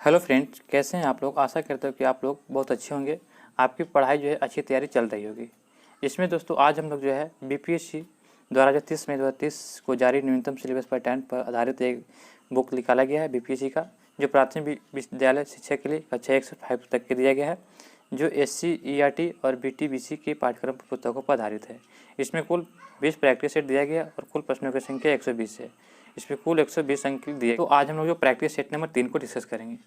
Hello friends, कैसे हैं आप लोग। आशा करते हो कि आप लोग बहुत अच्छे होंगे। आपकी पढ़ाई जो है अच्छी तैयारी चल रही होगी। इसमें दोस्तों आज हम लोग जो है बीपीएससी द्वारा जो 30 मई 2030 को जारी न्यूनतम सिलेबस पैटर्न पर आधारित एक बुक निकाला गया है बीपीएससी का, जो प्राथमिक विद्यालय शिक्षा के लिए कक्षा 1 से 5 तक के दिया गया है, जो एससी, ईआरटी और बीटीबीसी के पाठ्यक्रम पुस्तकों पर आधारित है। इसमें कुल 20 प्रैक्टिस सेट दिया गया और कुल प्रश्नों की संख्या 120 है। इसमें कुल 120 अंक दिए। तो आज हम लोग जो प्रैक्टिस सेट नंबर 3 को डिस्कस करेंगे।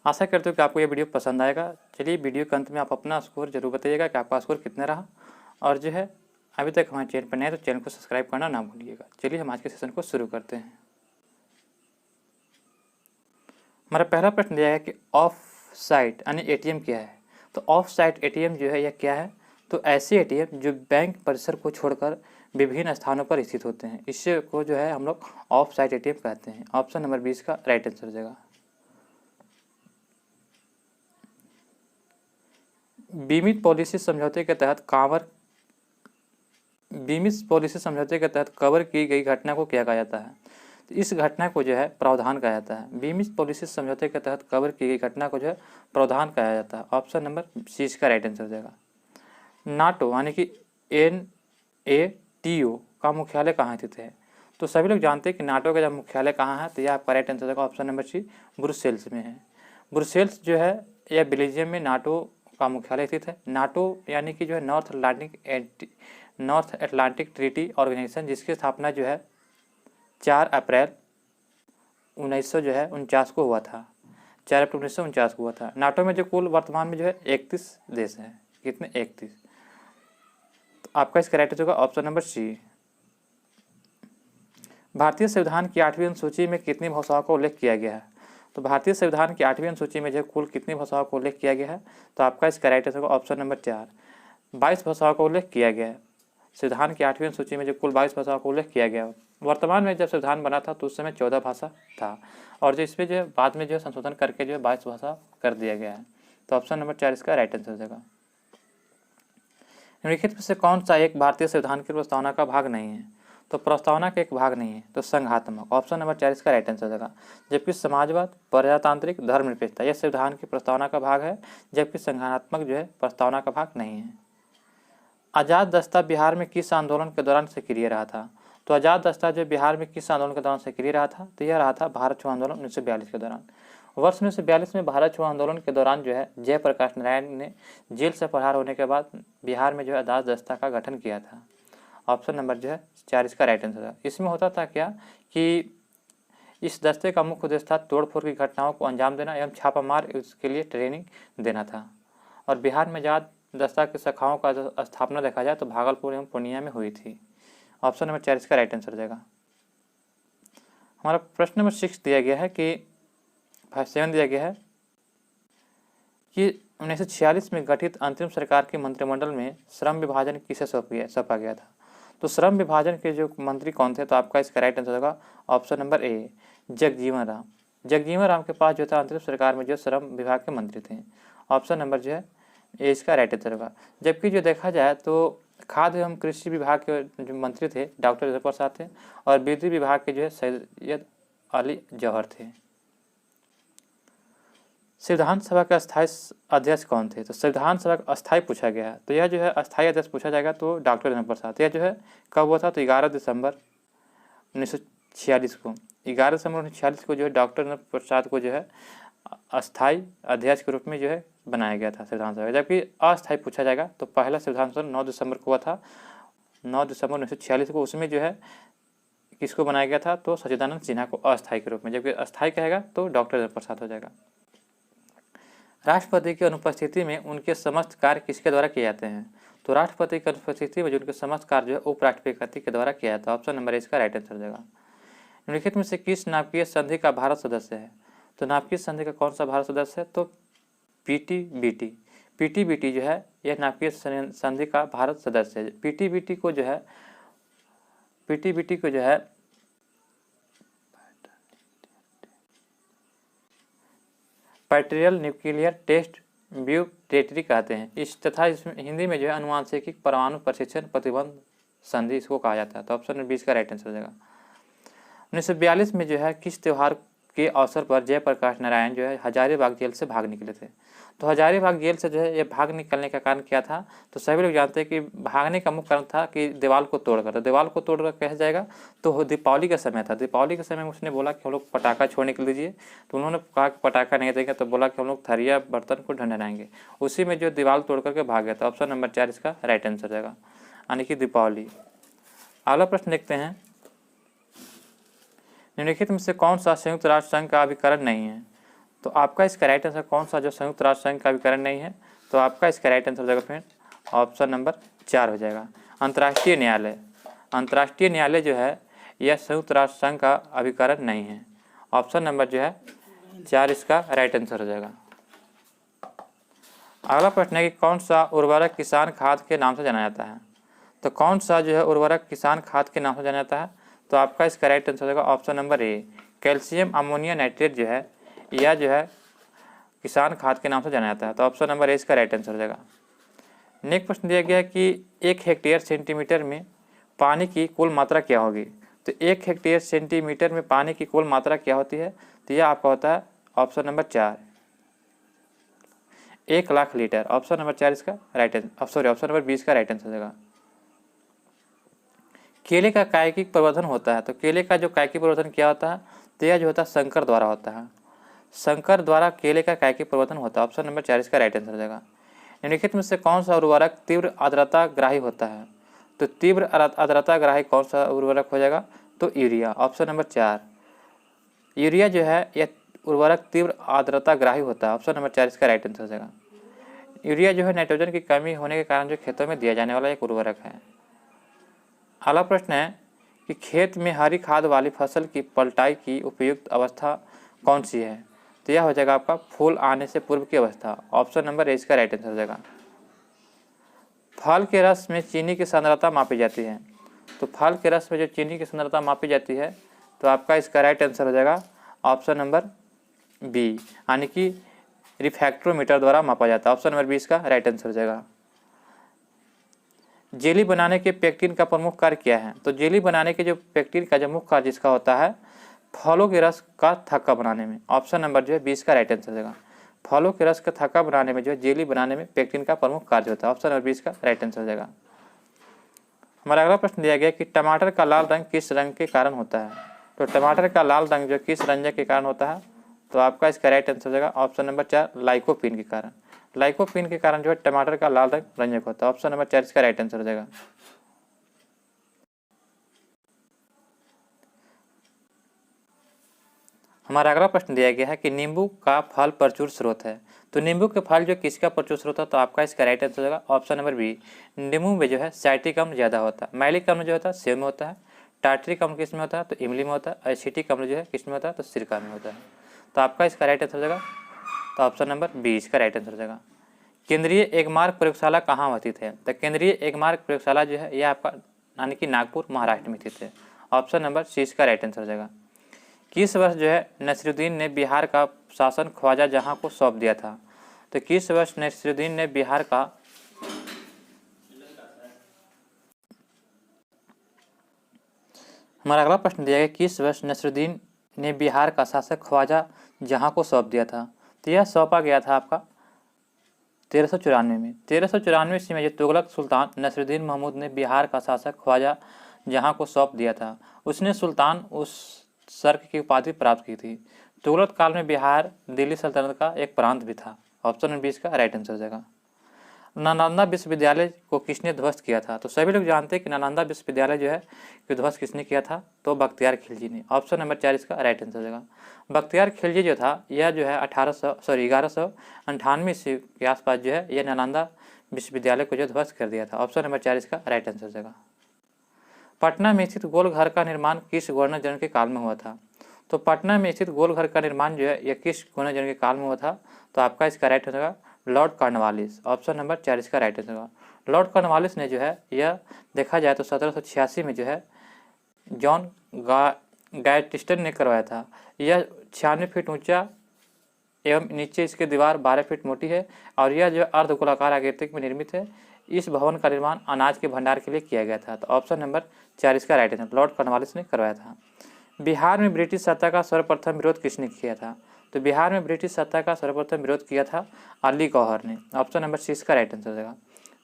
आशा करते हो कि आपको ये वीडियो पसंद आएगा। चलिए वीडियो के अंत में आप अपना स्कोर जरूर बताइएगा कि आपका स्कोर कितना रहा, और जो है अभी तक हमारे चैनल पर नए तो चैनल को सब्सक्राइब करना ना भूलिएगा। चलिए हम आज के सेशन को शुरू करते हैं। हमारा पहला प्रश्न दिया है कि ऑफ साइट यानी एटीएम क्या है। तो ऑफ साइट एटीएम जो है यह क्या है। तो ऐसे एटीएम जो बैंक परिसर को छोड़कर विभिन्न स्थानों पर स्थित होते हैं, इससे को जो है हम लोग ऑफ साइट एटीएम कहते हैं। ऑप्शन नंबर 20 का राइट आंसर हो जाएगा। बीमित पॉलिसी समझौते के तहत कवर की गई घटना को क्या कहा जाता है। तो इस घटना को जो है प्रावधान कहा जाता है। बीमित पॉलिसी समझौते के तहत कवर की गई घटना को जो है प्रावधान कहा जाता है। ऑप्शन नंबर 20 का राइट आंसर हो जाएगा। नाटो यानी कि NATO का मुख्यालय कहाँ स्थित है। तो सभी लोग जानते हैं कि नाटो का जब मुख्यालय कहाँ है, तो यह आपका राइट आंसर हो जाएगा। ऑप्शन नंबर सी ब्रुसेल्स में है। ब्रुसेल्स जो है यह बेल्जियम में नाटो का मुख्यालय स्थित है। नाटो यानी कि जो है नॉर्थ अटलांटिक ट्रीटी ऑर्गेनाइजेशन, जिसकी स्थापना जो है 4 अप्रैल 1949 को हुआ था। 4 अप्रैल 1949 को हुआ था। नाटो में जो कुल वर्तमान में जो है 31 देश हैं। कितने? 31। तो आपका इसका राइट आंसर होगा ऑप्शन नंबर सी। भारतीय संविधान की 8वीं अनुसूची में कितनी भाषाओं का उल्लेख किया गया है। तो भारतीय संविधान की 8वीं अनुसूची में जो कुल कितनी भाषाओं का उल्लेख किया गया है। तो आपका इसका राइट आंसर होगा ऑप्शन नंबर 4। 22 भाषाओं का उल्लेख किया गया है। संविधान की 8वीं अनुसूची में जो कुल 22 भाषाओं का उल्लेख किया गया है। वर्तमान में जब संविधान बना था तो उस समय 14 भाषा था, और जो इसमें जो है बाद में जो है संशोधन करके जो है 22 भाषा कर दिया गया है। तो ऑप्शन नंबर 4 इसका राइट आंसर हो जाएगा। निम्नलिखित में से कौन सा एक भारतीय संविधान की प्रस्तावना का भाग नहीं है। तो प्रस्तावना का एक भाग नहीं है तो संघात्मक। ऑप्शन नंबर 4 इसका राइट आंसर हो जाएगा। जबकि समाजवाद, प्रजातांत्रिक, धर्मनिरपेक्षता यह संविधान की प्रस्तावना का भाग है, जबकि संघात्मक जो है प्रस्तावना का भाग नहीं है। आज़ाद दस्ता बिहार में किस आंदोलन के दौरान सक्रिय रहा था। तो आज़ाद दस्ता जो बिहार में किस आंदोलन के दौरान सक्रिय रहा था, तो यह रहा था भारत छोड़ो आंदोलन 1942 के दौरान। वर्ष 1942 में भारत छोड़ो आंदोलन के दौरान जो है जयप्रकाश नारायण ने जेल से फरार होने के बाद बिहार में जो है आज़ाद दस्ता का गठन किया था। ऑप्शन नंबर जो है 4 इसका राइट आंसर है। इसमें होता था क्या कि इस दस्ते का मुख्य उद्देश्य था तोड़फोड़ की घटनाओं को अंजाम देना एवं छापामार उसके लिए ट्रेनिंग देना था। और बिहार में आज़ाद दस्ता की शाखाओं का स्थापना देखा जाए तो भागलपुर एवं पूर्णिया में हुई थी। ऑप्शन नंबर 4 इसका राइट आंसर हो जाएगा। हमारा प्रश्न नंबर 6 दिया गया है कि 7 दिया गया है कि 1946 में गठित अंतरिम सरकार के मंत्रिमंडल में श्रम विभाजन किसे सौंपा गया था। तो श्रम विभाजन के जो मंत्री कौन थे, तो आपका इसका राइट आंसर होगा option number A Jagjivan Ram. Jagjivan Ram के पास जो था अंतरिम सरकार में जो श्रम विभाग के मंत्री थे। ऑप्शन नंबर जो है ए इसका राइट आंसर होगा। जबकि जो देखा जाए तो खाद्य एवं कृषि विभाग के जो मंत्री थे डॉक्टर हरिशंकर प्रसाद थे, और विद्युत विभाग के जो है सैयद अली जौहर थे। संविधान सभा के अस्थायी अध्यक्ष कौन थे। तो संविधान सभा का अस्थायी पूछा गया है, तो यह जो है अस्थायी अध्यक्ष पूछा जाएगा तो डॉक्टर हरिशंकर प्रसाद। यह जो है कब हुआ था, तो 11 दिसंबर 1946 को। 11 दिसंबर 1946 को जो है डॉक्टर हरिशंकर प्रसाद को जो है अस्थायी अध्यक्ष के रूप में जो है बनाया गया था संविधान सभा। जबकि अस्थायी पूछा जाएगा तो पहला संविधान सभा 9 दिसंबर को हुआ था, 9 दिसंबर 1946 को। उसमें जो है किसको बनाया गया था, तो सच्चिदानंद सिन्हा को अस्थायी के रूप में। जबकि अस्थायी कहेगा तो डॉक्टर हरिशंकर प्रसाद हो जाएगा। राष्ट्रपति की अनुपस्थिति में उनके समस्त कार्य किसके द्वारा किए जाते हैं। तो राष्ट्रपति की अनुपस्थिति में जो उनके समस्त कार्य जो है उपराष्ट्रपति के द्वारा किया जाता है। ऑप्शन नंबर इसका राइट आंसर हो जाएगा। निम्नलिखित में से किस नाभिकीय संधि का भारत सदस्य है। तो नाभिकीय संधि का कौन सा भारत सदस्य है, तो पीटीबीटी जो है यह नाभिकीय संधि का भारत सदस्य है। पीटीबीटी को जो है पैट्रियल न्यूक्लियर टेस्ट व्यू टेरिटरी कहते हैं। इस तथा इसमें हिंदी में जो है अनुवांशिकी परमाणु प्रशिक्षण प्रतिबंध संधि इसको कहा जाता है। तो ऑप्शन 20 का राइट आंसर हो जाएगा। 1942 में जो है किस त्यौहार के अवसर पर जयप्रकाश नारायण जो है हजारीबाग जेल से भाग निकले थे। तो हजारीबाग जेल से जो है ये भाग निकलने का कारण क्या था, तो सभी लोग जानते हैं कि भागने का मुख्य कारण था कि दीवार को तोड़कर। तो दीवार को तोड़कर कैसे जाएगा, तो दीपावली का समय था। दीपावली के समय में उसने बोला कि हम लोग पटाखा छोड़ निकल दीजिए, तो उन्होंने कहा कि पटाखा नहीं देंगे, तो बोला कि हम लोग थरिया बर्तन को ढंढनाएंगे। उसी में जो दीवार तोड़ करके भाग गया था। ऑप्शन नंबर 4 इसका राइट आंसर रहेगा, यानी कि दीपावली। अगला प्रश्न देखते हैं, निम्नलिखित में से कौन सा संयुक्त राष्ट्र संघ का अभिकरण नहीं है। तो आपका इसका राइट आंसर कौन सा जो संयुक्त राष्ट्र संघ का अभिकरण नहीं है, तो आपका इसका राइट आंसर हो जाएगा फ्रेंड ऑप्शन नंबर 4 हो जाएगा, अंतर्राष्ट्रीय न्यायालय। अंतर्राष्ट्रीय न्यायालय जो है यह संयुक्त राष्ट्र संघ का अभिकरण नहीं है। ऑप्शन नंबर जो है 4 इसका राइट आंसर हो जाएगा। अगला प्रश्न है कि कौन सा उर्वरक किसान खाद के नाम से जाना जाता है। तो कौन सा जो है उर्वरक किसान खाद के नाम से जाना जाता है, तो आपका इसका राइट आंसर हो जाएगा option number A, calcium ammonia nitrate जो है यह जो है किसान खाद के नाम से जाना जाता है। तो ऑप्शन नंबर ए इसका राइट आंसर हो जाएगा। नेक्स्ट प्रश्न दिया गया है कि 1 हेक्टेयर सेंटीमीटर में पानी की कुल मात्रा क्या होगी। तो 1 हेक्टेयर सेंटीमीटर में पानी की कुल मात्रा क्या होती है, तो यह आपका होता है option number 4, 1 lakh litre. Option number 4 इसका right answer, sorry option number 20 का राइट आंसर हो जाएगा। केले का कायिक प्रवर्धन होता है। तो केले का जो कायिक प्रवर्धन क्या होता है, तो यह जो होता है संकर द्वारा होता है। संकर द्वारा केले का कायिक प्रवर्धन होता है। ऑप्शन नंबर 4 इसका राइट आंसर हो जाएगा। निम्नलिखित में से कौन सा उर्वरक तीव्र आर्द्रता ग्राही होता है। तो तीव्र आर्द्रता ग्राही कौन सा उर्वरक हो जाएगा, तो यूरिया। ऑप्शन नंबर 4, यूरिया जो है यह उर्वरक तीव्र आर्द्रता ग्राही होता है। ऑप्शन नंबर 4 इसका राइट आंसर हो जाएगा। यूरिया जो है नाइट्रोजन की कमी होने के कारण जो खेतों में दिया जाने वाला एक उर्वरक है। अगला प्रश्न है कि खेत में हरी खाद वाली फसल की पलटाई की उपयुक्त अवस्था कौन सी है। तो यह हो जाएगा आपका फूल आने से पूर्व की अवस्था। ऑप्शन नंबर ए इसका राइट आंसर हो जाएगा। फल के रस में चीनी की सांद्रता मापी जाती है। तो फल के रस में जो चीनी की सांद्रता मापी जाती है, तो आपका इसका राइट आंसर हो जाएगा ऑप्शन नंबर बी, यानी कि रिफ्रैक्टोमीटर द्वारा मापा जाता है। ऑप्शन नंबर 20 का राइट आंसर हो जाएगा। जेली बनाने के पेक्टिन का प्रमुख कार्य क्या है। तो जेली बनाने के जो पेक्टिन का जो मुख्य कार्य जिसका होता है फलों के रस का थक्का बनाने में। ऑप्शन नंबर जो है 20 का राइट आंसर हो जाएगा। फलों के रस का थक्का बनाने में जो है जेली बनाने में पेक्टिन का प्रमुख कार्य होता है। ऑप्शन नंबर 20 का राइट आंसर हो जाएगा। हमारा अगला प्रश्न दिया गया कि टमाटर का लाल रंग किस रंग के कारण होता है। तो टमाटर का लाल रंग जो किस रंजक के कारण होता है, तो आपका इसका राइट आंसर हो जाएगा ऑप्शन नंबर 4, लाइकोपीन के कारण। लाइकोपीन के कारण जो है टमाटर का लाल रंग रंजक होता है। ऑप्शन नंबर 4 इसका राइट आंसर हो जाएगा। हमारा अगला प्रश्न दिया गया है कि नींबू का फल प्रचुर स्रोत है। तो नींबू के फल जो किसका प्रचुर स्रोत है, तो आपका इसका राइट आंसर हो जाएगा ऑप्शन नंबर बी, नींबू में जो है साइट्रिक अम्ल ज़्यादा होता है। मैलिक अम्ल जो होता है सेब में होता है, टार्ट्रिक अम्ल किस में होता है, तो इमली में होता है, एसिटिक अम्ल जो है किस में होता है, तो सिरका में होता है। तो आपका इसका राइट आंसर हो जाएगा, तो ऑप्शन नंबर बी इसका राइट आंसर हो जाएगा। केंद्रीय एकमार्ग प्रयोगशाला कहाँ स्थित है। तो केंद्रीय एकमार्ग प्रयोगशाला जो है यह आपका यानी कि नागपुर महाराष्ट्र में स्थित है। ऑप्शन नंबर सी इसका राइट आंसर हो जाएगा। किस वर्ष जो है नसीरुद्दीन ने बिहार का शासन ख्वाजा जहां को सौंप दिया था। तो किस वर्ष नसीरुद्दीन ने बिहार का हमारा अगला प्रश्न दिया गया किस वर्ष नसीरुद्दीन ने बिहार का शासक ख्वाजा जहां को सौंप दिया था। तो यह सौंपा गया था आपका 1394 में। 1394 ईस्वी में जो तुगलक सुल्तान नसीरुद्दीन महमूद ने बिहार का शासक ख्वाजा जहां को सौंप दिया था, उसने सुल्तान उस सर्क की उपाधि प्राप्त की थी। तुगलक काल में बिहार दिल्ली सल्तनत का एक प्रांत भी था। ऑप्शन नंबर 20 का राइट आंसर हो जाएगा। नालंदा विश्वविद्यालय को किसने ध्वस्त किया था। तो सभी लोग जानते हैं कि नालंदा विश्वविद्यालय जो है कि ध्वस्त किसने किया था, तो बख्तियार खिलजी ने। ऑप्शन नंबर 4 इसका राइट आंसर हो जाएगा। बख्तियार खिलजी जो था यह जो है 1198 ईस्वी के आसपास जो है यह नालंदा विश्वविद्यालय को जो ध्वस्त कर दिया था। ऑप्शन नंबर 4 इसका राइट आंसर हो जाएगा। पटना में स्थित गोलघर का निर्माण किस गवर्नर जनरल के काल में हुआ था। तो पटना में स्थित गोलघर का निर्माण जो है यह किस गवर्नर जनरल के काल में हुआ था, तो आपका इसका राइट हो जाएगा लॉर्ड कॉर्नवालिस। ऑप्शन नंबर 4 इसका राइट आंसर होगा। लॉर्ड कॉर्नवालिस ने जो है यह देखा जाए तो 1786 में जो है जॉन गायटिस्टन ने करवाया था। यह 96 फीट ऊंचा एवं नीचे इसकी दीवार 12 फीट मोटी है और यह जो अर्धगोलाकार आकृति में निर्मित है। इस भवन का निर्माण अनाज के भंडार के लिए किया गया था। तो ऑप्शन नंबर 4 इसका राइट आंसर लॉर्ड कॉर्नवालिस ने करवाया था। बिहार में ब्रिटिश सत्ता का सर्वप्रथम विरोध किसने किया था? तो बिहार में ब्रिटिश सत्ता का सर्वप्रथम विरोध किया था अली गौहर ने। ऑप्शन नंबर सी इसका राइट आंसर हो जाएगा।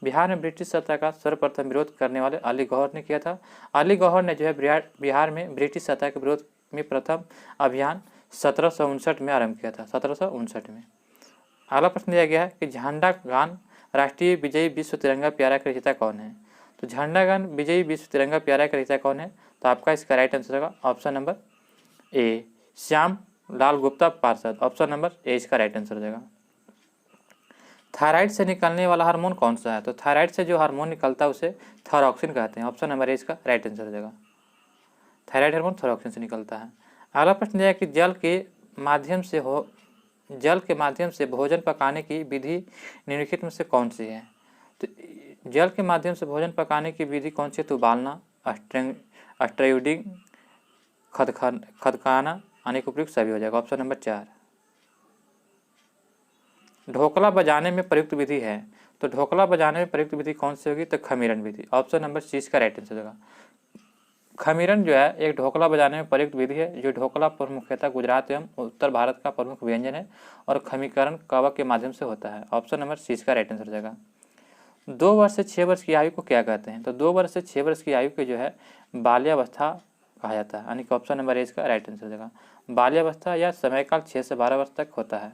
बिहार में ब्रिटिश सत्ता का सर्वप्रथम विरोध करने वाले अली गौहर ने किया था। अली गौहर ने जो है बिहार में ब्रिटिश सत्ता के विरोध में प्रथम अभियान 1759 में आरंभ किया था, 1759 में। अगला प्रश्न दिया गया है कि झंडा गान राष्ट्रीय विजयी विश्व तिरंगा प्यारा का रचयिता कौन है? तो झंडा गान विजयी विश्व तिरंगा प्यारा का रचयिता कौन है? तो आपका इसका राइट आंसर होगा option number A, Shyam Lal Gupta पार्षद। ऑप्शन नंबर ए इसका राइट आंसर हो जाएगा। थायराइड से निकलने वाला हार्मोन कौन सा है? तो थायराइड से जो हार्मोन निकलता है उसे थायरॉक्सिन कहते हैं। ऑप्शन नंबर ए इसका राइट आंसर हो जाएगा। थायराइड हार्मोन थायरॉक्सिन से निकलता है। अगला प्रश्न दिया कि जल के माध्यम से भोजन पकाने की विधि निम्नलिखित में से कौन सी है? तो जल के माध्यम से भोजन पकाने की विधि कौन सी है? तो उबालना, स्ट्राइडिंग, खदकाना, अनुपयुक्त सभी हो जाएगा। Option number 4। ढोकला बजाने में प्रयुक्त विधि है, तो ढोकला बजाने में प्रयुक्त विधि कौन सी होगी? तो खमीरन विधि। ऑप्शन नंबर सी इसका राइट आंसर होगा। खमीरन जो है एक ढोकला बजाने में प्रयुक्त विधि है। जो ढोकला पर मुख्यतः गुजरात एवं उत्तर भारत का प्रमुख व्यंजन है और खमीकरण कवक के माध्यम से होता है। ऑप्शन नंबर सी इसका राइट आंसर हो जाएगा। 2 वर्ष से 6 वर्ष की आयु को क्या कहते हैं? तो 2 वर्ष से 6 वर्ष की आयु को जो है बाल्यावस्था कहा जाता है, यानी कि ऑप्शन नंबर ए इसका राइट आंसर हो जाएगा। बाल्यावस्था या समयकाल 6 से 12 वर्ष तक होता है।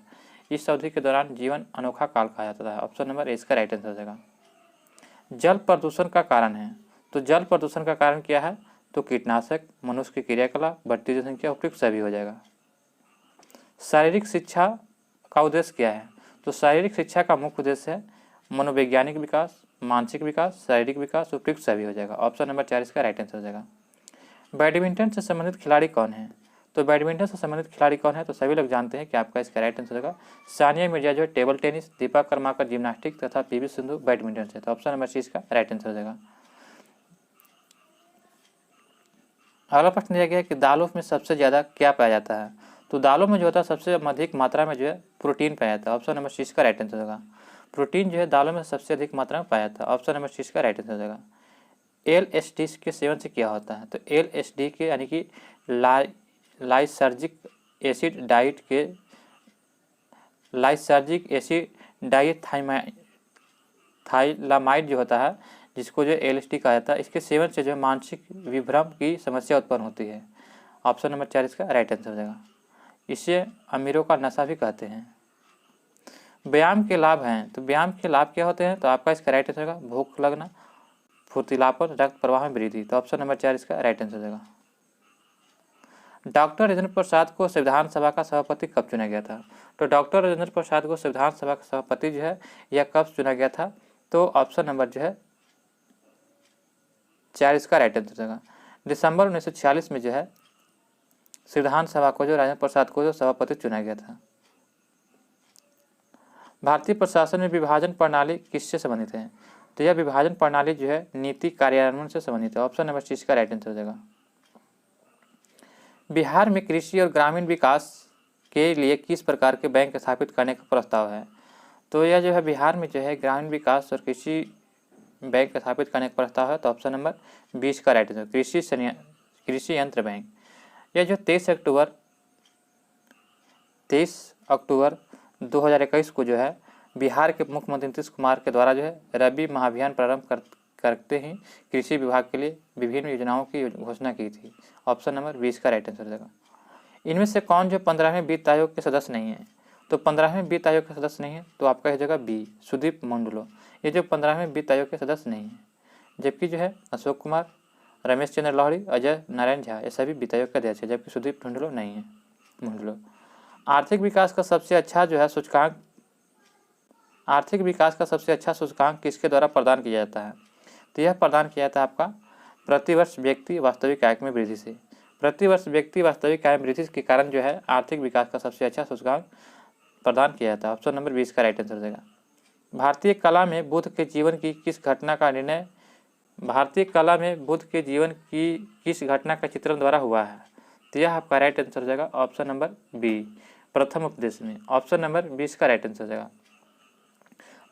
इस अवधि के दौरान जीवन अनोखा काल कहा जाता है। ऑप्शन नंबर ए इसका राइट आंसर हो जाएगा। जल प्रदूषण का कारण है, तो जल प्रदूषण का कारण क्या है? तो कीटनाशक, मनुष्य की क्रियाकलाप, बढ़ती जनसंख्या, उपयुक्त सभी हो जाएगा। शारीरिक शिक्षा का उद्देश्य क्या है? तो शारीरिक शिक्षा का मुख्य उद्देश्य है मनोवैज्ञानिक विकास, मानसिक विकास, शारीरिक विकास, उपयुक्त सभी हो जाएगा। ऑप्शन नंबर 4 इसका राइट आंसर हो जाएगा। बैडमिंटन से संबंधित खिलाड़ी कौन है? तो बैडमिंटन से संबंधित खिलाड़ी कौन है? तो सभी लोग जानते हैं कि आपका इसका राइट आंसर होगा सानिया मिर्जा जो है table tennis, Deepa Karmakar gymnastic तथा पीवी सिंधु बैडमिंटन से। तो ऑप्शन नंबर सी इसका राइट आंसर हो जाएगा। अगला प्रश्न दिया गया है कि दालों में सबसे ज़्यादा क्या पाया जाता है? तो दालों में जो होता है सबसे अधिक मात्रा में जो है प्रोटीन पाया जाता है। ऑप्शन नंबर सी इसका राइट आंसर होगा। प्रोटीन जो है दालों में सबसे अधिक मात्रा में पाया जाता है। ऑप्शन नंबर सी इसका राइट आंसर हो जाएगा। LSD के सेवन से क्या होता है? तो LSD के यानी कि लाइसर्जिक एसिड डाइथाइलामाइड जो होता है, जिसको जो LSD कहा जाता है, इसके सेवन से जो है मानसिक विभ्रम की समस्या उत्पन्न होती है। ऑप्शन नंबर 4 इसका राइट आंसर हो जाएगा। इसे अमीरों का नशा भी कहते हैं। व्यायाम के लाभ हैं, तो व्यायाम के लाभ क्या होते हैं? तो आपका इसका राइट आंसर होगा भूख लगना, फुर्तीलापन, रक्त प्रवाह में वृद्धि। तो ऑप्शन नंबर 4 इसका राइट आंसर हो जाएगा। डॉक्टर राजेंद्र प्रसाद को संविधान सभा का सभापति कब चुना गया था? तो डॉक्टर राजेंद्र प्रसाद को संविधान सभा का सभापति जो है यह कब चुना गया था? तो ऑप्शन नंबर जो है 4 इसका राइट आंसर होगा। दिसंबर 1946 में जो है संविधान सभा को जो राजेंद्र प्रसाद को जो सभापति चुना गया था। भारतीय प्रशासन में विभाजन प्रणाली किससे संबंधित है? तो यह विभाजन प्रणाली जो है नीति कार्यान्वयन से संबंधित है। ऑप्शन नंबर 6 का राइट आंसर हो जाएगा। बिहार में कृषि और ग्रामीण विकास के लिए किस प्रकार के बैंक स्थापित करने का प्रस्ताव है? तो यह जो है बिहार में जो है ग्रामीण विकास और कृषि बैंक स्थापित करने का प्रस्ताव है। तो ऑप्शन नंबर 20 का राइट आंसर कृषि यंत्र बैंक। यह जो 23 अक्टूबर 2021 को जो है बिहार के मुख्यमंत्री नीतीश कुमार के द्वारा जो है रबी महाअभियान प्रारंभ करते ही कृषि विभाग के लिए विभिन्न योजनाओं की घोषणा की थी। ऑप्शन नंबर 20 का राइट आंसर हो जाएगा। इनमें से कौन जो 15वें वित्त आयोग के सदस्य नहीं है? तो 15वें वित्त आयोग के सदस्य नहीं है, तो आपका हो जाएगा बी, सुदीप मंडलो। ये जो 15वें वित्त आयोग के सदस्य नहीं है, जबकि जो है अशोक कुमार, रमेश चंद्र लाहिड़ी, अजय नारायण झा ये सभी वित्त आयोग के अध्यक्ष है, जबकि सुदीप मंडलो नहीं है। मंडलो आर्थिक विकास का सबसे अच्छा जो है सूचकांक किसके द्वारा प्रदान किया जाता है? तो यह प्रदान किया जाता है आपका प्रतिवर्ष व्यक्ति वास्तविक आय में वृद्धि से। प्रतिवर्ष व्यक्ति वास्तविक आय में वृद्धि के कारण जो है आर्थिक विकास का सबसे अच्छा सूचकांक प्रदान किया जाता है। ऑप्शन नंबर 20 का राइट आंसर हो जाएगा। भारतीय कला में बुद्ध के जीवन की किस घटना का चित्रण द्वारा हुआ है? तो यह आपका राइट आंसर हो जाएगा ऑप्शन नंबर बी, प्रथम उपदेश में। ऑप्शन नंबर 20 का राइट आंसर हो जाएगा।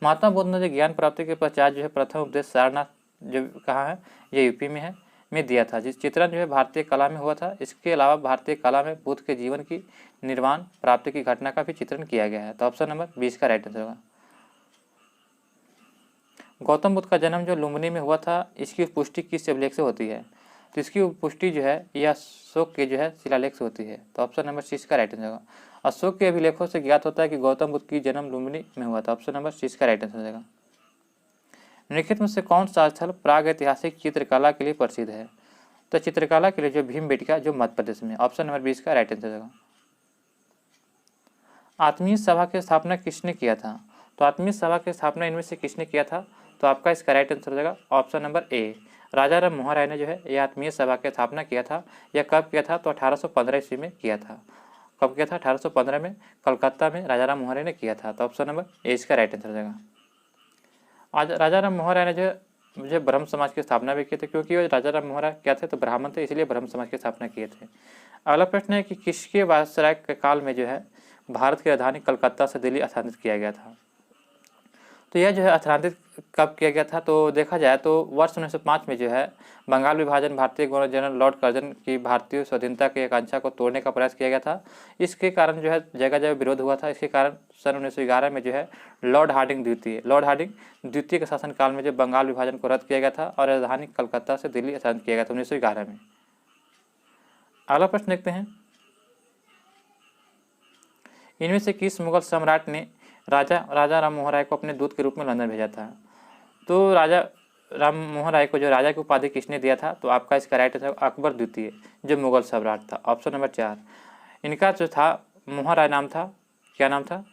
महात्मा बुद्ध ने जो ज्ञान प्राप्ति के पश्चात जो है प्रथम उपदेश सारनाथ जो कहाँ है, ये यूपी में है। में दिया था, जिस चित्रण जो है भारतीय कला में हुआ था। इसके अलावा भारतीय कला में बुद्ध के जीवन की निर्वाण प्राप्ति की घटना का भी चित्रण किया गया है। तो ऑप्शन नंबर 20 का राइट आंसर होगा। गौतम बुद्ध का जन्म जो लुम्बिनी में हुआ था, इसकी पुष्टि किस अभिलेख से होती है? तो इसकी पुष्टि जो है यह अशोक के जो है शिलालेख से होती है। तो ऑप्शन नंबर 6 का राइट आंसर होगा। अशोक के अभिलेखों से ज्ञात होता है कि गौतम बुद्ध की जन्म लुम्बिनी में हुआ था। ऑप्शन नंबर 6 का राइट आंसर हो जाएगा। निम्नलिखित में से कौन सा स्थल प्राग ऐतिहासिक चित्रकला के लिए प्रसिद्ध है? तो चित्रकला के लिए जो भीमबेटका जो मध्य प्रदेश में। ऑप्शन नंबर 20 का राइट आंसर होगा। आत्मीय सभा की स्थापना किसने किया था? तो आत्मीय सभा की स्थापना इनमें से किसने किया था? तो आपका इसका राइट आंसर हो जाएगा ऑप्शन नंबर ए, राजा राम मोहन राय ने जो है यह आत्मीय सभा की स्थापना किया था। यह कब किया था? तो 1815 ईस्वी में किया था। कब किया था? 1815 में कलकत्ता में राजा राम मोहन राय ने किया था। तो ऑप्शन नंबर ए इसका राइट आंसर हो जाएगा। आज राजा राम मोहन राय ने जो मुझे ब्रह्म समाज की स्थापना भी की थी, क्योंकि वो राजा राम मोहन राय क्या थे? तो ब्राह्मण थे, इसलिए ब्रह्म समाज की स्थापना किए थे। अगला प्रश्न है कि किसके वायसराय के काल में जो है भारत की राजधानी कलकत्ता से दिल्ली स्थानांतरित किया गया था? तो यह जो है स्थानांतरित कब किया गया था? तो देखा जाए तो वर्ष 1905 में जो है बंगाल विभाजन भारतीय गवर्नर जनरल लॉर्ड कर्जन की भारतीय स्वाधीनता की आकांक्षा को तोड़ने का प्रयास किया गया था। इसके कारण जो है जगह जगह विरोध हुआ था। इसके कारण सन 1911 में जो है लॉर्ड हार्डिंग द्वितीय के शासनकाल में जो बंगाल विभाजन को रद्द किया गया था और राजधानी कलकत्ता से दिल्ली स्थानांतरित किया गया था 1911 में। अगला प्रश्न देखते हैं, इनमें से किस मुगल सम्राट ने राजा राम मोहन राय को अपने दूत के रूप में लंदन भेजा था? तो राजा राम मोहन राय को जो राजा की उपाधि किसने दिया था? तो आपका इसका राइट आंसर अकबर द्वितीय जो मुगल सम्राट था। Option number 4। इनका जो था मोहन राय नाम था, क्या नाम था?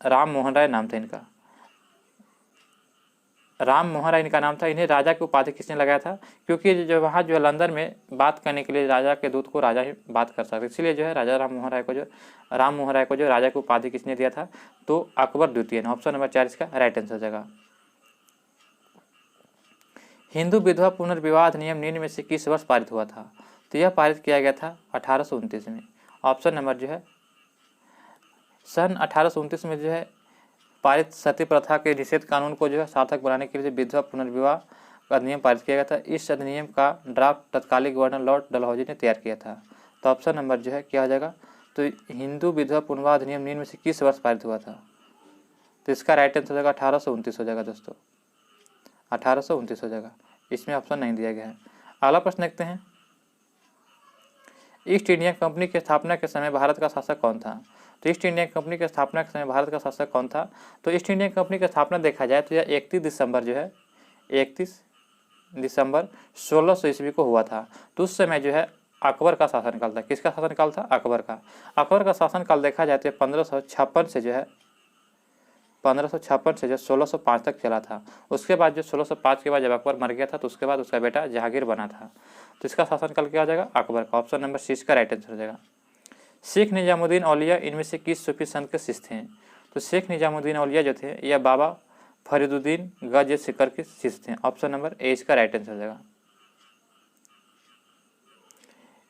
राम मोहन राय नाम था इनका, राम मोहन राय इनका नाम था। इन्हें राजा की उपाधि किसने लगाया था? क्योंकि जो वहाँ जो लंदन में बात करने के लिए राजा के दूत को राजा ही बात कर सकते, इसलिए जो है राम मोहन राय को जो राजा की उपाधि किसने दिया था? तो अकबर द्वितीय ने। ऑप्शन नंबर 4 इसका राइट आंसर हो जाएगा। हिंदू विधवा पुनर्विवाह अधिनियम निम्न में से किस वर्ष पारित हुआ था? तो यह पारित किया गया था 1829 में। ऑप्शन नंबर जो है सन 1829 में जो है पारित सती प्रथा के निषेध कानून को जो है सार्थक बनाने के लिए विधवा पुनर्विवाह अधिनियम पारित किया गया था। इस अधिनियम का ड्राफ्ट तत्कालीन गवर्नर लॉर्ड डलहौजी ने तैयार किया था। तो ऑप्शन नंबर जो है क्या हो जाएगा? तो हिंदू विधवा पुनर्विवाह अधिनियम निम्न में से किस वर्ष पारित हुआ था? तो इसका राइट आंसर हो जाएगा 1829 हो जाएगा दोस्तों, 1829 हो जाएगा। इसमें ऑप्शन नहीं दिया गया है। अगला प्रश्न देखते हैं, ईस्ट इंडिया कंपनी की स्थापना के समय भारत का शासक कौन था? तो ईस्ट इंडिया कंपनी की स्थापना के समय भारत का शासक कौन था? तो ईस्ट इंडिया कंपनी की स्थापना देखा जाए तो यह 31 दिसंबर जो है 31 दिसंबर 1600 ईस्वी को हुआ था। तो उस समय जो है अकबर का शासनकाल था। किसका शासनकाल था? अकबर का। अकबर का शासनकाल देखा जाए तो 1556 से जो 1605 तक चला था। उसके बाद जो 1605 के बाद जब अकबर मर गया था तो उसके बाद उसका बेटा जहांगीर बना था। तो इसका शासनकाल क्या हो जाएगा? अकबर का। ऑप्शन नंबर 6 का राइट आंसर हो जाएगा। शेख निजामुद्दीन औलिया इनमें से किस सूफी संत के शिष्य थे? तो शेख निजामुद्दीन औलिया जो थे यह बाबा फरीदुद्दीन गज सिकर के शिष्य थे। ऑप्शन नंबर ए इसका राइट आंसर हो जाएगा।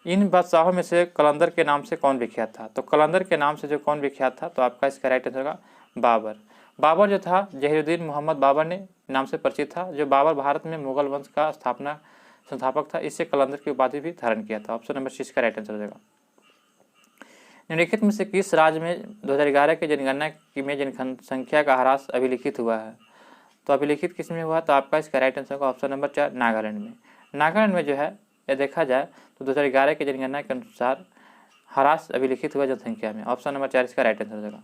इन बादशाहों में से कलंदर के नाम से कौन विख्यात था? तो कलंदर के नाम से जो कौन विख्यात था? तो आपका इसका राइट आंसर होगा बाबर। बाबर जो था जहीरुद्दीन मोहम्मद बाबर ने नाम से परिचित था। जो बाबर भारत में मुगल वंश का संस्थापक था, इससे कलंदर की उपाधि भी धारण किया था। ऑप्शन नंबर 6 का राइट आंसर हो जाएगा। निम्नलिखित में से किस राज्य में 2011 की जनगणना में जनसंख्या का ह्रास अभिलिखित हुआ है? तो अभिलिखित किस में हुआ? तो आपका इसका राइट आंसर होगा ऑप्शन नंबर 4 नागालैंड में। नागालैंड में जो है यह देखा जाए तो 2011 की जनगणना के अनुसार ह्रास अभिलिखित हुआ जनसंख्या में। ऑप्शन नंबर 4 इसका राइट आंसर हो जाएगा।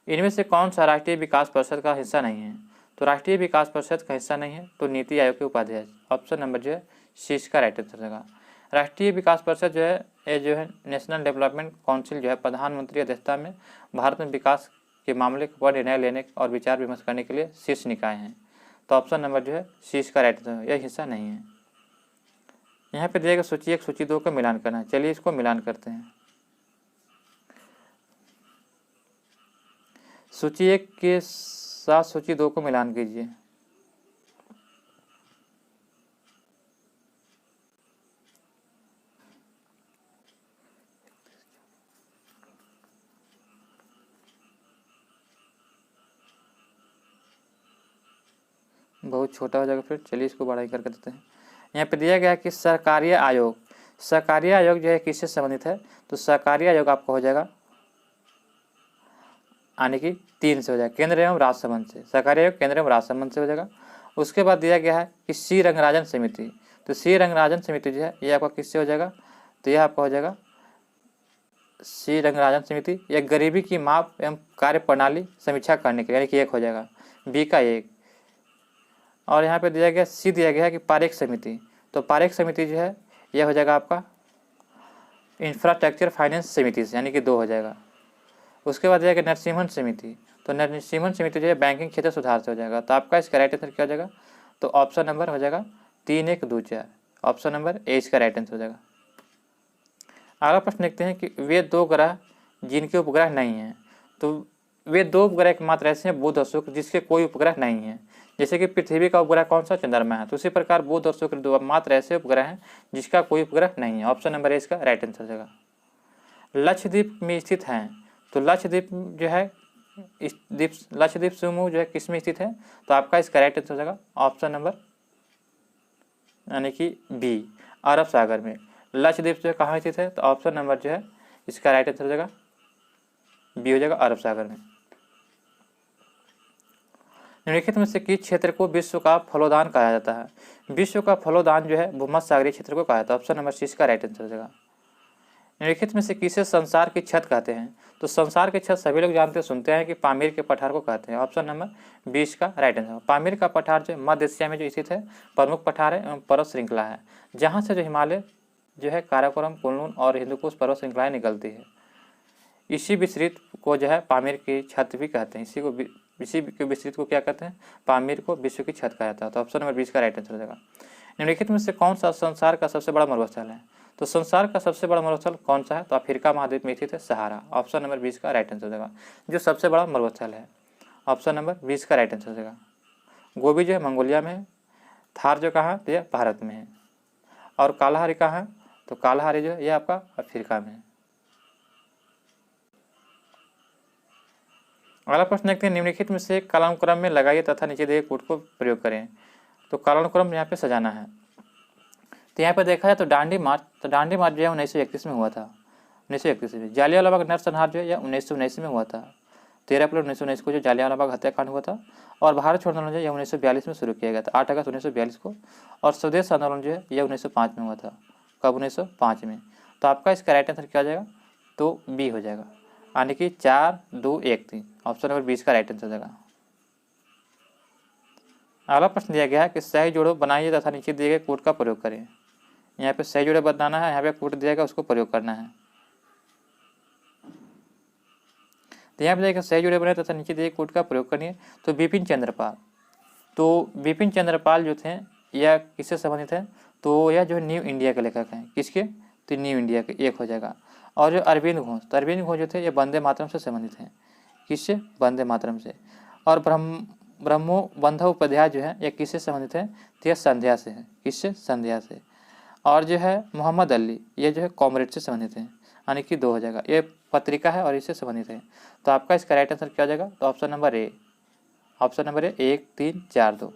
इनमें से कौन सा राष्ट्रीय विकास परिषद का हिस्सा नहीं है? तो राष्ट्रीय विकास परिषद का हिस्सा नहीं है तो नीति आयोग के उपाध्यक्ष। ऑप्शन नंबर जो है 6 का राइट आंसर होगा। राष्ट्रीय विकास परिषद जो है ये जो है नेशनल डेवलपमेंट काउंसिल जो है प्रधानमंत्री अध्यक्षता में भारत में विकास के मामले पर निर्णय लेने और विचार विमर्श करने के लिए शीर्ष निकाय हैं। तो ऑप्शन नंबर जो है 6 का राइट आंसर, यह हिस्सा नहीं है। यहाँ पे दिएगा सूची 1 सूची 2 का मिलान करना है। चलिए इसको मिलान करते हैं। सूची 1 के साथ सूची 2 को मिलान कीजिए। बहुत छोटा हो जाएगा फिर, चलिए इसको बड़ा ही करके देते हैं। यहाँ पे दिया गया है कि सरकारी आयोग, सरकारी आयोग जो है किससे संबंधित है, तो सरकारी आयोग आपका हो जाएगा यानी कि 3 से हो जाएगा, केंद्र एवं राज्य संबंध से, सरकारी आयोग केंद्र एवं राज्य संबंध से हो जाएगा। उसके बाद दिया गया है कि सी रंगराजन समिति, तो सी रंगराजन समिति जो है ये आपका किससे हो जाएगा, तो यह आपका हो जाएगा सी रंगराजन समिति, यह गरीबी की माप एवं कार्य प्रणाली समीक्षा करने के लिए, यानी कि 1 हो जाएगा, बी का 1। और यहाँ पे दिया गया सी दिया गया है कि पारेख समिति, तो पारेख समिति जो है यह हो जाएगा आपका इंफ्रास्ट्रक्चर फाइनेंस समिति से, यानी कि 2 हो जाएगा। उसके बाद दिया गया नरसिम्हन समिति, तो नरसिम्हन समिति जो है बैंकिंग क्षेत्र सुधार से हो जाएगा। तो आपका इसका राइट आंसर क्या हो जाएगा, तो ऑप्शन नंबर हो जाएगा 3, 1, 2, 4, ऑप्शन नंबर ए इसका राइट आंसर हो जाएगा। अगला प्रश्न देखते हैं कि वे 2 ग्रह जिनके उपग्रह नहीं हैं, तो वे 2 उपग्रह एकमात्र ऐसे हैं बुध और शुक्र जिसके कोई उपग्रह नहीं है। जैसे कि पृथ्वी का उपग्रह कौन सा, चंद्रमा है, तो उसी प्रकार बुध और शुक्र 2 मात्र ऐसे उपग्रह हैं जिसका कोई उपग्रह नहीं है, ऑप्शन नंबर ए इसका राइट आंसर हो जाएगा। लक्षद्वीप में स्थित हैं, तो लक्षद्वीप जो है लक्षद्वीप समूह जो है किस में स्थित है, तो आपका इसका राइट आंसर हो जाएगा ऑप्शन नंबर यानी कि बी, अरब सागर में। लक्षद्वीप जो है कहाँ स्थित है, तो ऑप्शन नंबर जो है इसका राइट आंसर हो जाएगा बी हो जाएगा, अरब सागर में। निम्नलिखित में से किस क्षेत्र को विश्व का फलोदान कहा जाता है, विश्व का फलोदान जो है भूमध्य सागरीय क्षेत्र को कहा जाता है, ऑप्शन नंबर सी इसका राइट आंसर हो जाएगा। निम्नलिखित में से किसे संसार की छत कहते हैं, तो संसार की छत सभी लोग जानते हैं, सुनते हैं कि पामीर के पठार को कहते हैं, ऑप्शन नंबर 20 का राइट आंसर। पामीर का पठार जो मध्य एशिया में जो स्थित है प्रमुख पठार है एवं पर्वत श्रृंखला है, जहाँ से जो हिमालय जो है काराकोरम, कुनलुन और हिंदुकुश पर्वत श्रृंखलाएं निकलती है। इसी विस्तृत को जो है पामीर की छत भी कहते हैं, इसी के विस्तृत को क्या कहते हैं, पामीर को विश्व की छत कहा जाता है, तो ऑप्शन नंबर 20 का राइट आंसर हो जाएगा। निम्नलिखित में से कौन सा संसार का सबसे बड़ा मरुस्थल है, तो संसार का सबसे बड़ा मरुस्थल कौन सा है, तो अफ्रीका महाद्वीप में स्थित है सहारा, ऑप्शन नंबर 20 का राइट आंसर हो जाएगा। जो सबसे बड़ा मरुस्थल है, ऑप्शन नंबर 20 का राइट आंसर हो जाएगा। गोबी जो है मंगोलिया में है, थार जो कहाँ है, तो यह भारत में है, और कालाहारी कहाँ है, तो कालाहारी जो है यह आपका अफ्रीका में है। अगला प्रश्न देखते हैं, निम्नलिखित में से कालानुक्रम में लगाइए तथा नीचे दिए कोड को प्रयोग करें, तो कालानुक्रम यहाँ पे सजाना है। तो यहाँ पे देखा जाए तो दांडी मार्च जो है 1931 में हुआ था, 1931 में। जालियांवाला बाग नरसंहार जो है यह 1919 में हुआ था, 13 अप्रैल 1919 को जो जालियांवाला बाग हत्याकांड हुआ था। और भारत छोड़ो आंदोलन जो है 1942 में शुरू किया गया था, 8 अगस्त 1942 को। और स्वदेश आंदोलन जो है यह 1905 में हुआ था, कब 1905 में। तो आपका इसका राइट आंसर क्या हो जाएगा, तो बी हो जाएगा, यानी कि 4, 2, 1, 3, ऑप्शन नंबर 20 का राइट आंसर हो जाएगा। अगला प्रश्न दिया गया है कि सही जोड़ो बनाइए तथा नीचे दिए गए कोड का प्रयोग करें। यहाँ पे सही जोड़े बनाना है, यहाँ पे कोड दिया गया उसको प्रयोग करना है। तो यहाँ पे देखिए सही जोड़े बनाए तथा नीचे दिए कोड का प्रयोग करिए। तो बिपिन चंद्रपाल, तो बिपिन चंद्रपाल जो थे यह किससे संबंधित है, तो यह जो न्यू इंडिया के लेखक हैं, किसके, तो न्यू इंडिया के, 1 हो जाएगा। और जो अरविंद घोष, तो अरविंद घोष जो थे ये वंदे मातरम से संबंधित हैं, किससे, वंदे मातरम से। और ब्रह्मो बंधव उपाध्याय जो है यह किससे संबंधित है, तो यह संध्या से है, किससे, संध्या से। और जो है मोहम्मद अली ये जो है कॉमरेड से संबंधित है, यानी कि 2 हो जाएगा, ये पत्रिका है और इससे संबंधित है। तो आपका इसका राइट आंसर क्या हो जाएगा, तो option number A, option number A 1, 3, 4, 2।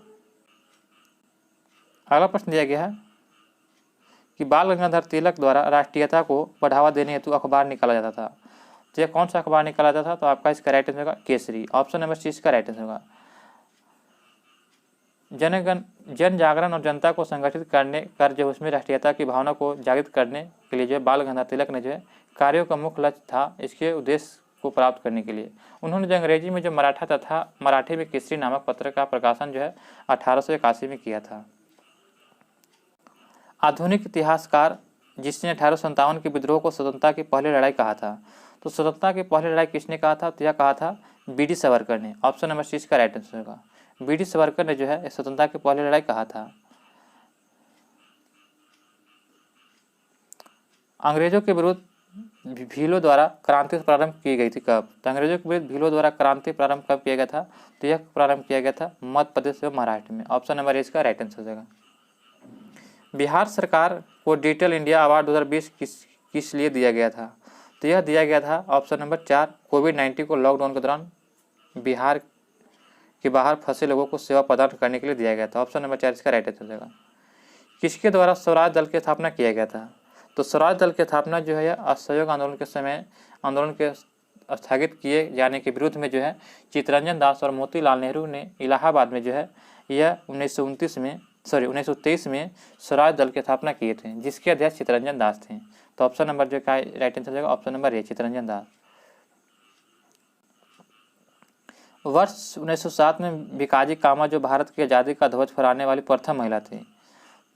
अगला प्रश्न दिया गया है कि बाल गंगाधर तिलक द्वारा राष्ट्रीयता को बढ़ावा देने हेतु अखबार निकाला जाता था, तो यह कौन सा अखबार निकाला जाता था, तो आपका इसका राइट आंसर होगा केसरी, ऑप्शन नंबर 6 का राइट आंसर होगा। जन जागरण और जनता को संगठित करने कर जो उसमें राष्ट्रीयता की भावना को जागृत करने के लिए जो है बाल गंगाधर तिलक ने जो है कार्यों का मुख्य लक्ष्य था, इसके उद्देश्य को प्राप्त करने के लिए उन्होंने जो अंग्रेजी में जो मराठा तथा मराठी में केसरी नामक पत्र का प्रकाशन जो है 1881 में किया था। आधुनिक इतिहासकार जिसने 1857 के विद्रोह को स्वतंत्रता की पहली लड़ाई कहा था, तो स्वतंत्रता की पहली लड़ाई किसने कहा था, तो यह कहा था बी.डी. सावरकर ने, ऑप्शन नंबर 6 का राइट आंसर होगा। बी.डी. सावरकर ने जो है स्वतंत्रता की पहली लड़ाई कहा था। अंग्रेजों के विरुद्ध भीलों द्वारा क्रांति प्रारंभ की गई थी कब, तो अंग्रेजों के विरुद्ध भीलों द्वारा क्रांति प्रारंभ कब किया गया था, तो यह प्रारंभ किया गया था मध्य प्रदेश व महाराष्ट्र में, ऑप्शन नंबर ए इसका राइट आंसर हो जाएगा। बिहार सरकार को डिजिटल इंडिया अवार्ड 2020 किस लिए दिया गया था, तो यह दिया गया था ऑप्शन नंबर 4 कोविड-19 को लॉकडाउन के दौरान बिहार के बाहर फंसे लोगों को सेवा प्रदान करने के लिए दिया गया था, ऑप्शन नंबर 4 इसका राइट आंसर हो जाएगा। किसके द्वारा स्वराज दल की स्थापना किया गया था? तो स्वराज दल की स्थापना जो है यह असहयोग आंदोलन के समय आंदोलन के स्थगित किए जाने के विरुद्ध में जो है चित्तरंजन दास और मोतीलाल नेहरू ने इलाहाबाद में जो है यह 1923 में स्वराज दल की स्थापना किए थे, जिसके अध्यक्ष चित्तरंजन दास थे। तो ऑप्शन नंबर जो का राइट आंसर जाएगा option number A, Chittaranjan Das. वर्ष 1907 में भिकाजी कामा जो भारत की आज़ादी का ध्वज फहराने वाली प्रथम महिला थी।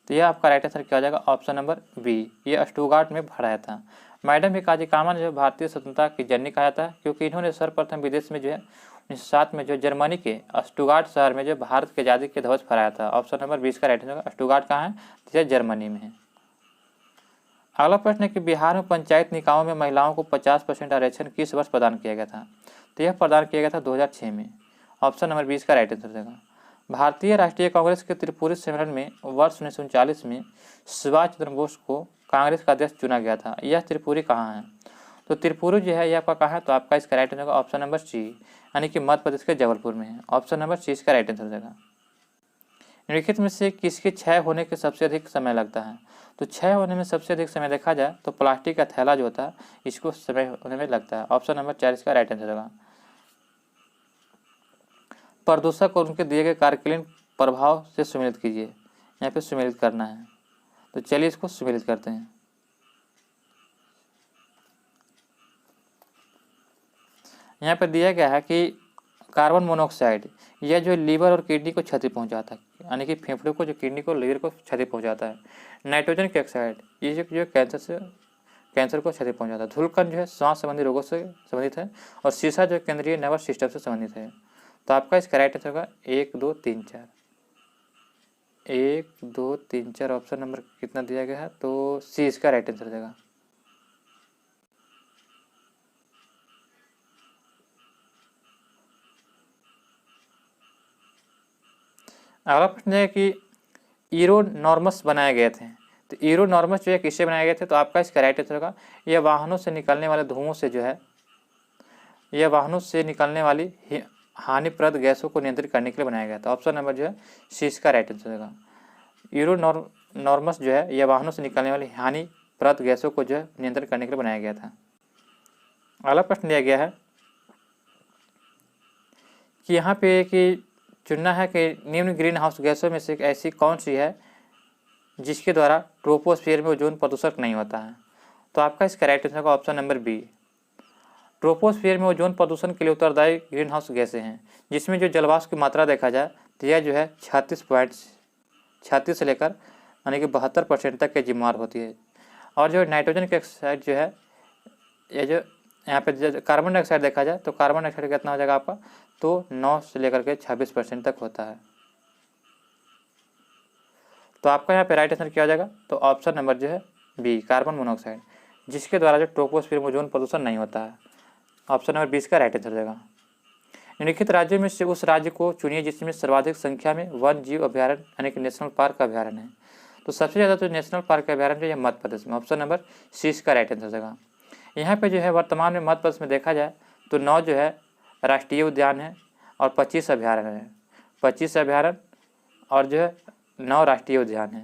तो यह आपका राइट आंसर क्या हो जाएगा ऑप्शन नंबर बी, ये स्टुटगार्ट में फहराया था। मैडम भिकाजी कामा ने जो भारतीय स्वतंत्रता की जननी कहा जाता है, क्योंकि इन्होंने सर्वप्रथम विदेश में जो है 1907 में जो जर्मनी के स्टुटगार्ट शहर में जो भारत की आज़ादी के ध्वज फहराया था। ऑप्शन नंबर 20 का राइट आंसर स्टुटगार्ट कहाँ है? तो यह जर्मनी में है। अगला प्रश्न है कि बिहार में पंचायत निकायों में महिलाओं को 50% आरक्षण किस वर्ष प्रदान किया गया था? तो यह प्रदान किया गया था 2006 में। ऑप्शन नंबर 20 का राइट आंसर देगा। भारतीय राष्ट्रीय कांग्रेस के त्रिपुरी सम्मेलन में वर्ष 1939 में सुभाष चंद्र बोस को कांग्रेस का अध्यक्ष चुना गया था। यह त्रिपुरी कहाँ है? तो त्रिपुरी जो है यह आपका कहाँ है? तो आपका इसका राइट आंसर होगा ऑप्शन नंबर सी, यानी कि मध्य प्रदेश के जबलपुर में है। ऑप्शन नंबर सी इसका राइट आंसर देगा। निम्नलिखित में से किसके क्षय होने के सबसे अधिक समय लगता है? तो क्षय होने में सबसे अधिक समय देखा जाए तो प्लास्टिक का थैला जो होता है इसको समय होने में लगता है। ऑप्शन नंबर 4 इसका राइट आंसर होगा। प्रदूषक और उनके दिए गए कार्यकालीन प्रभाव से सम्मिलित कीजिए। यहाँ पे सम्मिलित करना है, तो चलिए इसको सम्मिलित करते हैं। यहाँ पर दिया गया है कि कार्बन मोनोऑक्साइड यह जो लीवर और किडनी को क्षति पहुंचाता है, यानी कि फेफड़े को, जो किडनी को, लीवर को क्षति पहुंचाता है। नाइट्रोजन ऑक्साइड ये जो कैंसर को क्षति पहुंचाता है। धूलकण जो है श्वास संबंधी रोगों से संबंधित है, और शीशा जो केंद्रीय नर्वस सिस्टम से संबंधित है। तो आपका इसका राइट आंसर होगा 1 2 3 4। 1 2 3 4 ऑप्शन नंबर कितना दिया गया है? तो सी इसका राइट आंसर देगा। अगला प्रश्न है कि ईरोनॉर्मस बनाए गए थे। तो ईरोनॉर्मस जो है किससे बनाए गए थे? तो आपका इसका राइट आंसर होगा यह वाहनों से निकलने वाले धुओं से जो है, यह वाहनों से निकलने वाली हानिप्रद गैसों को नियंत्रित करने के लिए बनाया गया था। ऑप्शन नंबर जो है सी इसका राइट आंसर होगा। ईरोनॉर्मस जो है यह वाहनों से निकलने वाली हानिप्रद गैसों को जो है नियंत्रित करने के लिए बनाया गया था। अगला प्रश्न दिया गया है कि यहाँ पे कि चुनना है कि निम्न ग्रीन हाउस गैसों में से ऐसी कौन सी है जिसके द्वारा ट्रोपोस्फीयर में ओजोन प्रदूषक नहीं होता है? तो आपका इसका राइट आंसर होगा ऑप्शन नंबर बी। ट्रोपोस्फीयर में ओजोन प्रदूषण के लिए उत्तरदायी ग्रीन हाउस गैसें हैं, जिसमें जो जलवाष्प की मात्रा देखा जाए तो यह जो है 36 से लेकर यानी कि 72% तक के जिम्मेवार होती है। और जो नाइट्रोजन ऑक्साइड जो है, ये जो यहाँ पे कार्बन डाइऑक्साइड देखा जाए तो कार्बन डाइऑक्साइड कितना हो जाएगा आपका? तो 9 से लेकर के 26% तक होता है। तो आपका यहाँ पे राइट आंसर क्या हो जाएगा? तो ऑप्शन नंबर जो है बी, कार्बन मोनोऑक्साइड, जिसके द्वारा जो ट्रोपोस्फीयर में ओजोन प्रदूषण नहीं होता है। ऑप्शन नंबर 20 का राइट आंसर जाएगा। निम्नलिखित राज्यों में से उस राज्य को चुनिए जिसमें सर्वाधिक संख्या में वन जीव अभ्यारण्य यानी कि नेशनल पार्क अभ्यारण्य है। तो सबसे ज़्यादा तो नेशनल पार्क अभ्यारण्य है मध्य प्रदेश में। ऑप्शन नंबर सी इसका राइट आंसर जाएगा। यहाँ पे जो है वर्तमान में मध्य प्रदेश में देखा जाए तो 9 जो है राष्ट्रीय उद्यान है और 25 अभ्यारण्य है। 25 अभ्यारण्य और जो है 9 राष्ट्रीय उद्यान है।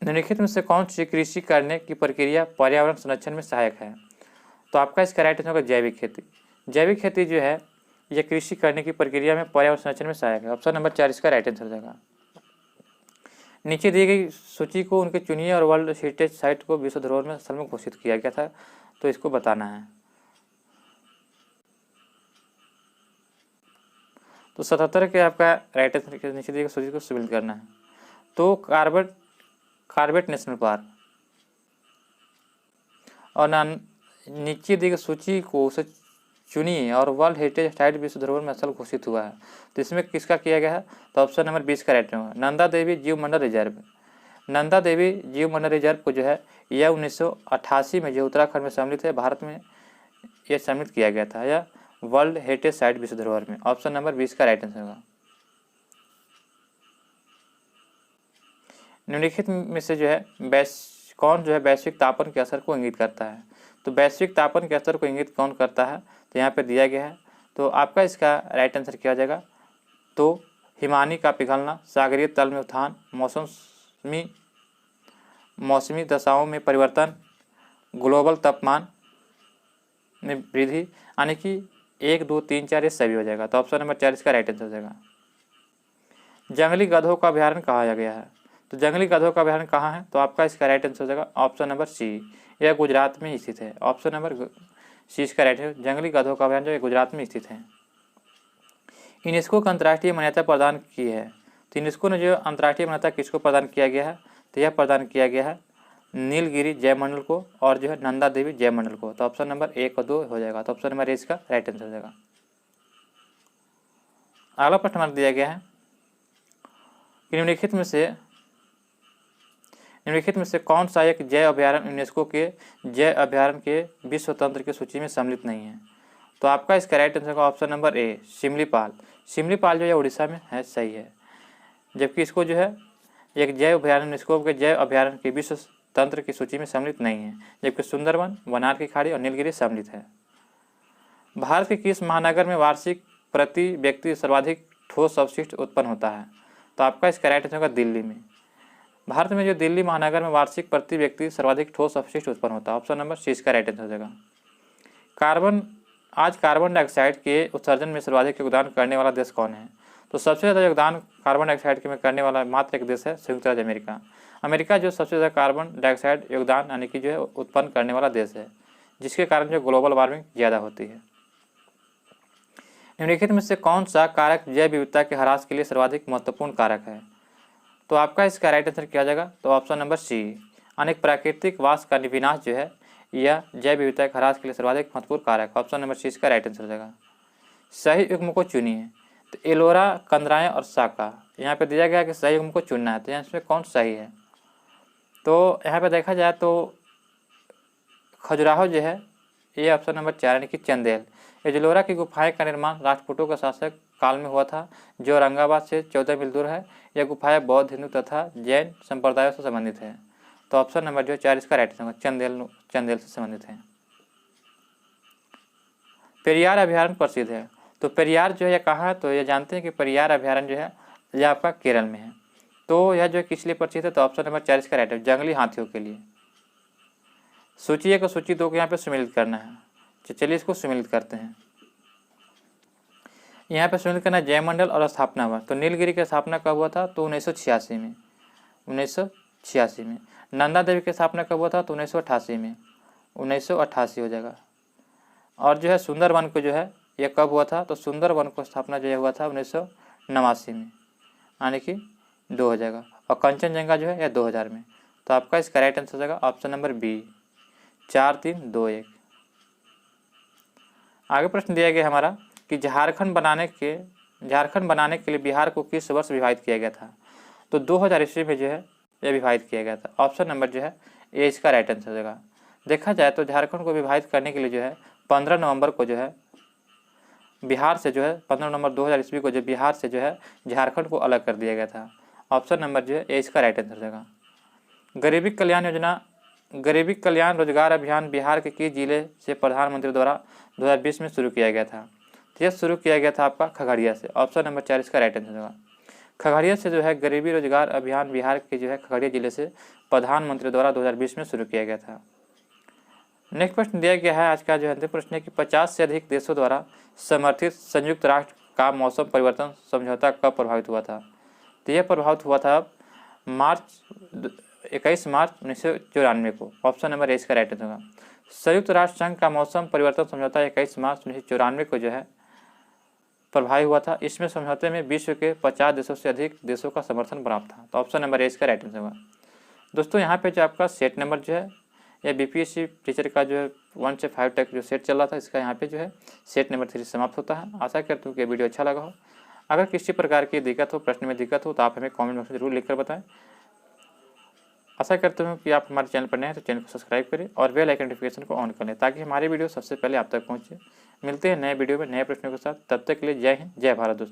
निम्नलिखित में से कौन सी कृषि करने की प्रक्रिया पर्यावरण संरक्षण में सहायक है? तो आपका इसका राइट आंसर होगा जैविक खेती। जैविक खेती जो है यह कृषि करने की प्रक्रिया में पर्यावरण संरक्षण में सहायक है। ऑप्शन नंबर 4 इसका राइट आंसर जाएगा। नीचे दी गई सूची को उनके चुनिए और वर्ल्ड हेरिटेज साइट को विश्व धरोहर में स्थल में घोषित किया गया था, तो इसको बताना है। तो 77 के आपका राइट आंसर के नीचे दी गई सूची को सम्मिलित करना है। तो कार्बेट नेशनल पार्क और नीचे दी गई सूची को उसे चुनिए और वर्ल्ड हेरिटेज साइट विश्व धरोहर में स्थल घोषित हुआ है, तो इसमें किसका किया गया है? तो ऑप्शन नंबर 20 का राइट होगा। नंदा देवी जीव मंडल रिजर्व। नंदा देवी जीव मंडल रिजर्व को जो है यह 1988 में जो उत्तराखंड में सम्मिलित है, भारत में यह सम्मिलित किया गया था यह वर्ल्ड हेरिटेज साइट विश्व धरोहर में। ऑप्शन नंबर 20 का राइट आंसर होगा। निम्नलिखित में से जो है कौन जो है वैश्विक तापन के असर को इंगित करता है? तो वैश्विक तापन के असर को इंगित कौन करता है? तो यहाँ पे दिया गया है। तो आपका इसका राइट आंसर क्या हो जाएगा? तो हिमानी का पिघलना, सागरीय तल में उत्थान, मौसमी दशाओं में परिवर्तन, ग्लोबल तापमान में वृद्धि, यानी कि 1, 2, 3, 4 ये सभी हो जाएगा। तो ऑप्शन नंबर 4 इसका राइट आंसर हो जाएगा। जंगली गधों का अभ्यारण्य कहा गया है? तो जंगली गधों का अभ्यारण्य कहाँ है? तो आपका इसका राइट आंसर हो जाएगा ऑप्शन नंबर सी, यह गुजरात में स्थित है। ऑप्शन नंबर सी इसका राइट है। जंगली गधों का अभ्यारण्य जो गुजरात में स्थित है। यूनेस्को को अंतर्राष्ट्रीय मान्यता प्रदान की है। तो यूनेस्को ने जो अंतर्राष्ट्रीय मान्यता किसको प्रदान किया गया है? तो यह प्रदान किया गया है नीलगिरी जैवमंडल को और जो है नंदा देवी जैवमंडल को। तो ऑप्शन नंबर 1 और 2 हो जाएगा। तो ऑप्शन नंबर ए इसका राइट आंसर हो जाएगा। अगला प्रश्न हमारा दिया गया है निम्नलिखित में से कौन सा एक जैव अभ्यारण्य यूनेस्को के जैव अभ्यारण्य के विश्व तंत्र की सूची में सम्मिलित नहीं है? तो आपका इसका राइट आंसर का option number A Similipal. Similipal जो है उड़ीसा में है, सही है। जबकि इसको जो है एक जैव अभ्यारण्य यूनेस्को के जैव अभ्यारण्य के विश्व तंत्र की सूची में सम्मिलित नहीं है, जबकि सुंदरवन, बनार की खाड़ी और नीलगिरी सम्मिलित है। भारत के किस महानगर में वार्षिक प्रति व्यक्ति सर्वाधिक ठोस अवशिष्ट उत्पन्न होता है? तो आपका इसका राइट आंसर होगा दिल्ली में। भारत में जो दिल्ली महानगर में वार्षिक प्रति व्यक्ति सर्वाधिक ठोस अवशिष्ट उत्पन्न होता है। ऑप्शन नंबर सी इसका राइट आंसर हो जाएगा। कार्बन डाइऑक्साइड के उत्सर्जन में सर्वाधिक योगदान करने वाला देश कौन है? तो सबसे ज़्यादा योगदान कार्बन डाइऑक्साइड में करने वाला मात्र एक देश है संयुक्त राज्य अमेरिका। अमेरिका जो सबसे ज़्यादा कार्बन डाइऑक्साइड योगदान यानी कि जो है उत्पन्न करने वाला देश है, जिसके कारण जो ग्लोबल वार्मिंग ज़्यादा होती है। निम्नलिखित में से कौन सा कारक जैव विविधता के ह्रास के लिए सर्वाधिक महत्वपूर्ण कारक है? तो आपका इसका राइट आंसर क्या जाएगा? तो ऑप्शन नंबर सी, अनेक प्राकृतिक वास का विनाश जो है यह जैव विविधता के ह्रास के लिए सर्वाधिक महत्वपूर्ण कारक। ऑप्शन नंबर सी इसका राइट आंसर हो जाएगा। सही युग्म को चुनिए। तो एलोरा, कंदराएं और साका, यहाँ पे दिया गया कि सही युग्म को चुनना है। तो यहाँ इसमें कौन सही है? तो यहाँ पे देखा जाए तो खजुराहो जो है ये ऑप्शन नंबर 4 यानी कि चंदेल। एजलोरा की गुफाएं का निर्माण राष्ट्रकूटों का शासक काल में हुआ था, जो औरंगाबाद से 14 मील दूर है। यह गुफाएं बौद्ध, हिंदू तथा जैन संप्रदायों से संबंधित है। तो ऑप्शन नंबर जो 4 इसका राइट होगा, चंदेल से संबंधित है। पेरियार अभ्यारण्य प्रसिद्ध है। तो पेरियार जो है कहाँ है? तो ये जानते हैं कि पेरियार अभ्यारण्य जो है यह आपका केरल में है। तो यह जो किस लिए प्रसिद्ध है? तो ऑप्शन नंबर 4 इसका राइट है, जंगली हाथियों के लिए। सूची 1 और सूची 2 को यहाँ पे सम्मिलित करना है। चलिए इसको सम्मिलित करते हैं। यहाँ पे सम्मिलित करना है जयमंडल और स्थापना वर्ष। तो नीलगिरी की स्थापना कब हुआ था? तो 1986 में। 1986 में। नंदा देवी की स्थापना कब हुआ था? तो 1988 में। 1988 हो जाएगा। और जो है सुंदरवन को जो है ये कब हुआ था? तो सुंदरवन को स्थापना जो है हुआ था 1989 में, यानी कि 2 हो जाएगा। और कंचनजंगा जो है यह 2000 में। तो आपका इसका राइट आंसर हो जाएगा ऑप्शन नंबर बी, 4, 3, 2, 1। आगे प्रश्न दिया गया हमारा कि झारखंड बनाने के लिए बिहार को किस वर्ष विभाजित किया गया था? तो 2000 ईस्वी में जो है यह विभाजित किया गया था। ऑप्शन नंबर जो है ए इसका राइट आंसर हो जाएगा। देखा जाए तो झारखंड को विभाजित करने के लिए जो है 15 नवंबर को जो है बिहार से जो है 15 नवंबर 2000 ईस्वी को जो बिहार से जो है झारखंड को अलग कर दिया गया था। ऑप्शन नंबर जो है ए इसका राइट आंसर हो जाएगा। गरीबी कल्याण रोजगार अभियान बिहार के किस जिले से प्रधानमंत्री द्वारा 2020 में शुरू किया गया था? तो यह शुरू किया गया था आपका खगड़िया से। ऑप्शन नंबर 4 इसका राइट आंसर होगा। खगड़िया से जो है गरीबी रोजगार अभियान बिहार के जो है खगड़िया जिले से प्रधानमंत्री द्वारा 2020 में शुरू किया गया था। नेक्स्ट प्रश्न दिया गया है आज का जो अंतिम प्रश्न है कि 50 से अधिक देशों द्वारा समर्थित संयुक्त राष्ट्र का मौसम परिवर्तन समझौता कब प्रभावित हुआ था? तो यह प्रभावित हुआ था 21 मार्च 1994 को। ऑप्शन नंबर ए इसका राइट आंसर होगा। संयुक्त राष्ट्र संघ का मौसम परिवर्तन समझौता 21 मार्च 1994 को जो है प्रभावी हुआ था। इसमें समझौते में विश्व के 50 देशों से अधिक देशों का समर्थन प्राप्त था। तो ऑप्शन नंबर ए इसका राइट आंसर होगा। दोस्तों यहाँ पे जो आपका सेट नंबर जो है यह बीपीएससी टीचर का जो है 1 से 5 तक जो सेट चल रहा था, इसका यहाँ पे जो है सेट नंबर 3 समाप्त होता है। आशा करता हूँ कि वीडियो अच्छा लगा हो। अगर किसी प्रकार की दिक्कत हो, प्रश्न में दिक्कत हो, तो आप हमें कमेंट बॉक्स में जरूर लिखकर बताएं। आशा करता हूँ कि आप हमारे चैनल पर नए हैं तो चैनल को सब्सक्राइब करें और बेल आइकन नोटिफिकेशन को ऑन कर लें, ताकि हमारे वीडियो सबसे पहले आप तक पहुँचे। मिलते हैं नए वीडियो में नए प्रश्नों के साथ। तब तक के लिए जय हिंद, जय भारत दोस्तों।